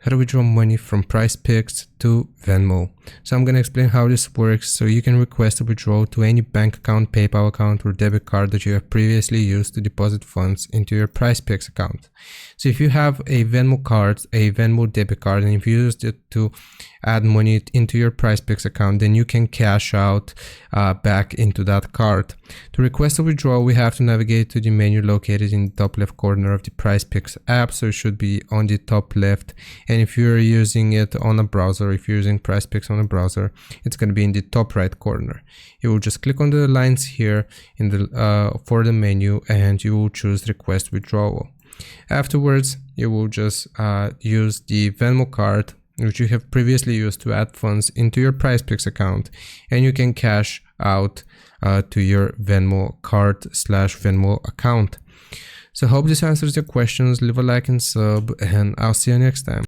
how to withdraw money from Prizepicks to Venmo. So I'm going to explain how this works so you can request a withdrawal to any bank account, PayPal account, or debit card that you have previously used to deposit funds into your Prizepicks account. So if you have a Venmo card, a Venmo debit card, and if you used it to add money into your Prizepicks account, then you can cash out back into that card. To request a withdrawal, we have to navigate to the menu located in the top left corner of the Prizepicks app. So it should be on the top left. And if you're using it on a browser, if you're using Prizepicks on a browser, it's going to be in the top right corner. You will just click on the lines here in the for the menu, and you will choose request withdrawal. Afterwards, you will just use the Venmo card which you have previously used to add funds into your Prizepicks account, and you can cash out to your Venmo card / Venmo account. So hope this answers your questions. Leave a like and sub, and I'll see you next time.